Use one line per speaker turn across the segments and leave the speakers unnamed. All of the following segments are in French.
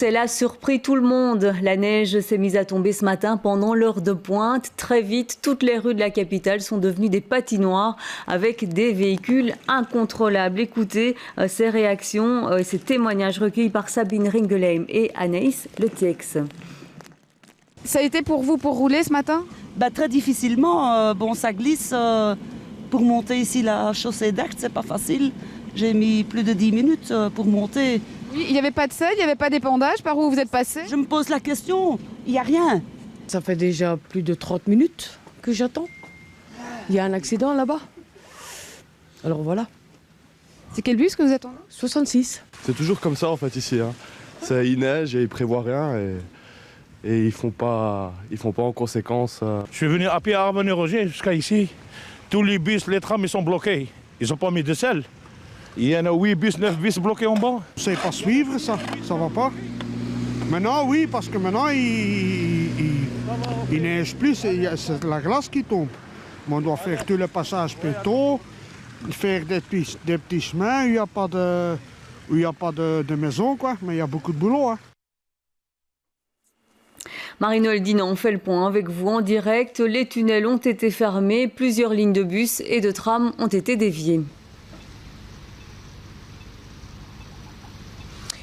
Elle a surpris tout le monde. La neige s'est mise à tomber ce matin pendant l'heure de pointe. Très vite, toutes les rues de la capitale sont devenues des patinoires avec des véhicules incontrôlables. Écoutez ces réactions et ces témoignages recueillis par Sabine Ringelheim et Anaïs Le Tiex.
Ça a été pour vous pour rouler ce matin?
Très difficilement. Ça glisse. Pour monter ici la chaussée d'Acht, c'est pas facile. J'ai mis plus de 10 minutes pour monter.
Oui, il n'y avait pas de selle, il n'y avait pas d'épandage. Par où vous êtes passé?
Je me pose la question, il n'y a rien.
Ça fait déjà plus de 30 minutes que j'attends. Il y a un accident là-bas. Alors voilà.
C'est quel bus que vous attendez?
66.
C'est toujours comme ça en fait ici. Il neige et ils prévoient rien et ils font pas en conséquence.
Je suis venu à pied à Armenay-Roger jusqu'à ici. Tous les bus, les trams, ils sont bloqués. Ils n'ont pas mis de selle. Il y en a 8 bus, 9 bus bloqués en bas.
C'est pas suivre ça va pas. Maintenant oui, parce que maintenant il neige plus, c'est la glace qui tombe. Mais on doit faire tout le passage piéton, faire des petits chemins où il n'y a pas de maison quoi, mais il y a beaucoup de boulot.
Marie-Noël Dinan, on fait le point avec vous en direct. Les tunnels ont été fermés, plusieurs lignes de bus et de trams ont été déviées.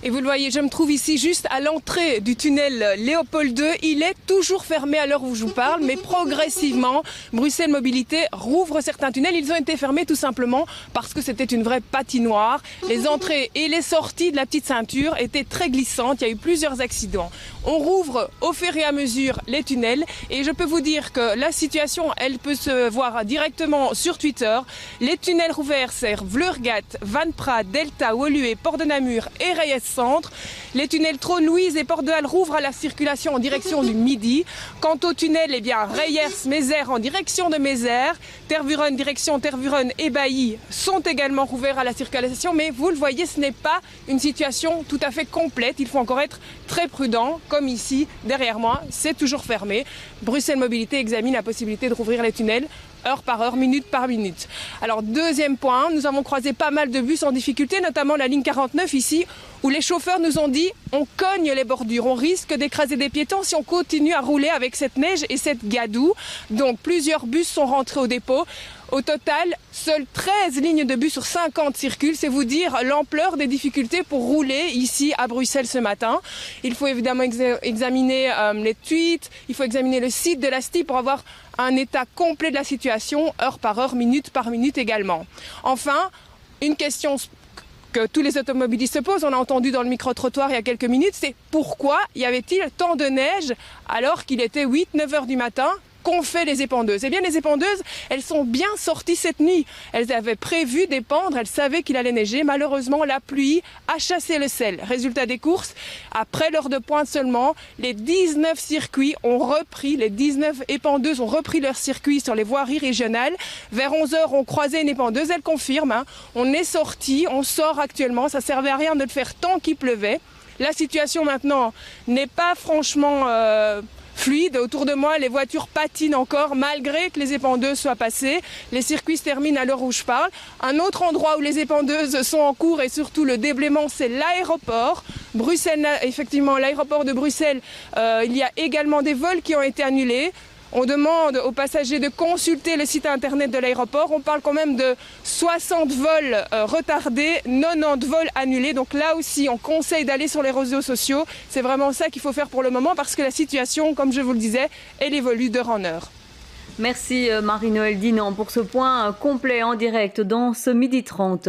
Et vous le voyez, je me trouve ici juste à l'entrée du tunnel Léopold II. Il est toujours fermé à l'heure où je vous parle, mais progressivement, Bruxelles Mobilité rouvre certains tunnels. Ils ont été fermés tout simplement parce que c'était une vraie patinoire. Les entrées et les sorties de la petite ceinture étaient très glissantes. Il y a eu plusieurs accidents. On rouvre au fur et à mesure les tunnels et je peux vous dire que la situation, elle peut se voir directement sur Twitter. Les tunnels rouverts servent Vleurgat, Van Praat, Delta, Woluwe, Port de Namur et Reyes Centre. Les tunnels Trône-Louise et Port de Halle rouvrent à la circulation en direction du Midi. Quant au tunnel, Reyers-Mézère en direction de Mézère, Tervuren, direction Tervuren et Bailly sont également rouverts à la circulation. Mais vous le voyez, ce n'est pas une situation tout à fait complète. Il faut encore être très prudent, comme ici, derrière moi, c'est toujours fermé. Bruxelles Mobilité examine la possibilité de rouvrir les tunnels heure par heure, minute par minute. Alors, deuxième point, nous avons croisé pas mal de bus en difficulté, notamment la ligne 49 ici, où les chauffeurs nous ont dit on cogne les bordures, on risque d'écraser des piétons si on continue à rouler avec cette neige et cette gadoue. Donc, plusieurs bus sont rentrés au dépôt. Au total, seules 13 lignes de bus sur 50 circulent. C'est vous dire l'ampleur des difficultés pour rouler ici à Bruxelles ce matin. Il faut évidemment examiner les tweets, il faut examiner le site de la STI pour avoir un état complet de la situation, heure par heure, minute par minute également. Enfin, une question que tous les automobilistes se posent, on a entendu dans le micro-trottoir il y a quelques minutes, c'est pourquoi y avait-il tant de neige alors qu'il était 8-9 heures du matin? Qu'ont fait les épandeuses? Eh bien, les épandeuses, elles sont bien sorties cette nuit. Elles avaient prévu d'épandre, elles savaient qu'il allait neiger. Malheureusement, la pluie a chassé le sel. Résultat des courses, après l'heure de pointe seulement, les 19 circuits ont repris, les 19 épandeuses ont repris leur circuit sur les voiries régionales. Vers 11 h, on croisait une épandeuse, elle confirme. On est sorti, on sort actuellement. Ça servait à rien de le faire tant qu'il pleuvait. La situation maintenant n'est pas franchement fluide. Autour de moi, les voitures patinent encore malgré que les épandeuses soient passées. Les circuits se terminent à l'heure où je parle. Un autre endroit où les épandeuses sont en cours et surtout le déblaiement, c'est l'aéroport. Bruxelles, effectivement, l'aéroport de Bruxelles, il y a également des vols qui ont été annulés. On demande aux passagers de consulter le site internet de l'aéroport. On parle quand même de 60 vols retardés, 90 vols annulés. Donc là aussi, on conseille d'aller sur les réseaux sociaux. C'est vraiment ça qu'il faut faire pour le moment parce que la situation, comme je vous le disais, elle évolue d'heure en heure.
Merci Marie-Noël Dinan pour ce point complet en direct dans ce midi 30.